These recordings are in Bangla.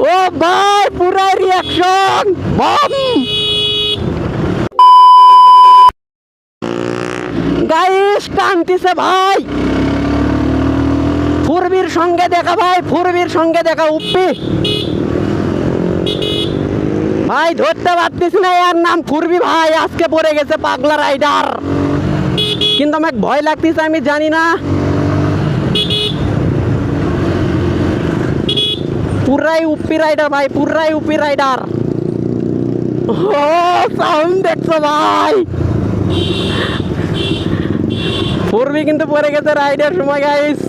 ও ভাই পুরা রিয়াকশন বম গাইস টানতেছে ভাই ফুরবির সঙ্গে দেখা ভাই ফুরবির সঙ্গে দেখা উপ্পি ভাই ধরতে পারতেছি না এর নাম ফুরবি ভাই আজকে পড়ে গেছে পাগলা রাইডার কিন্তু আমাকে ভয় লাগতেছে আমি জানি না পুরাই উপ্পি রাইডার ভাই পুরাই উপ্পি রাইডার ও সাউন্ড দেখছো ভাই ফুরবি কিন্তু পড়ে গেছে রাইডের সময় গাইস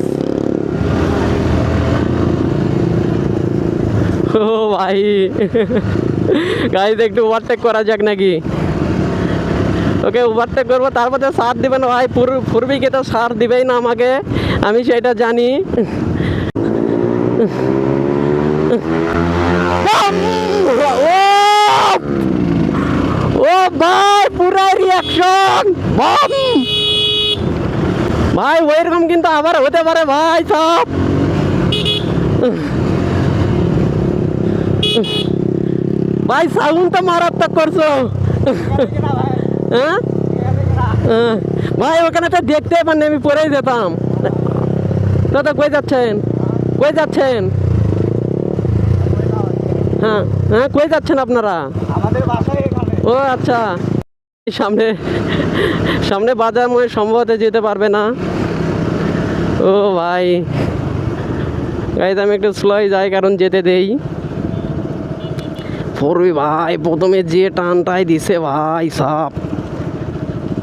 ও ভাই গাইস একটু ওভারটেক করা যাক নাকি ওকে ওভারটেক করবো তারপরে সার দিবে না ভাই ফুরবিকে তো সার দিবেই না আমাকে আমি সেটা জানি ও ভাই পুরা রিয়াকশন বম ভাই ওইরকম কিন্তু আবার হতে পারে ভাই সব ভাই সাউন্ড তো মারাত্মক করছো হ্যাঁ ভাই ওখানে তো দেখতে পারেন আমি পড়েই যেতাম দাদা কই যাচ্ছেন কই যাচ্ছেন হ্যাঁ হ্যাঁ কই যাচ্ছেন আপনারা আমাদের বাসায় এখানে ও আচ্ছা সামনে সামনে বাজার মনে সম্ভবত যেতে পারবে না ও ভাই গাইজ আমি একটু স্লোই যাই কারণ যেতে দেই ফুরবি ভাই প্রথমে যে টানটাই দিছে ভাই সাপ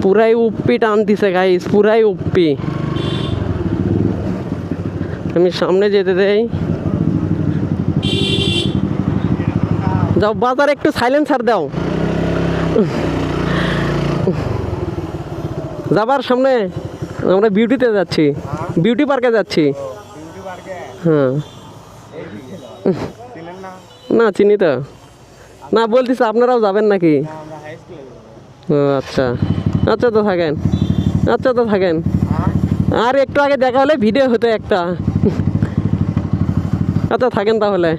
পুরাই উপ্পি টান দিছে গাইজ পুরাই উপ্পি আমি সামনে যেতে দেই যাও বাজার একটু সাইলেন্সার দাও যাবার সামনে আমরা বিউটিতে যাচ্ছি বিউটি পার্কে যাচ্ছি হ্যাঁ না চিনি তো না বলতেছি আপনারাও যাবেন নাকি ও আচ্ছা আচ্ছা তো থাকেন আচ্ছা তো থাকেন আর একটু আগে দেখা হলে ভিডিও হতো একটা আচ্ছা থাকেন তাহলে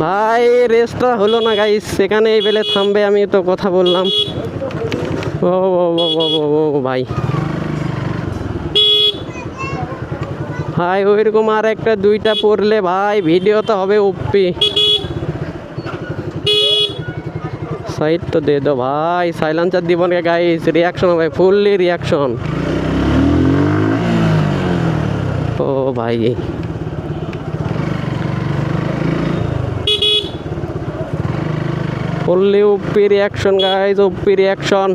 ভাই রেসটা হলো না গাইস সেখানে এই বেলে থামবে আমি তো কথা বললাম ও ভাই ভাই ওইরকম আর একটা দুইটা পড়লে ভাই ভিডিও তো হবে উপ্পি সাইড তো দে দো ভাই সাইলেন্সার দিব না গাইস রিয়াকশন হবে ফুললি রিয়াকশন ও ভাই ফুললি উপ্পি রিয়াকশন গাইস উপ্পি রিয়াকশন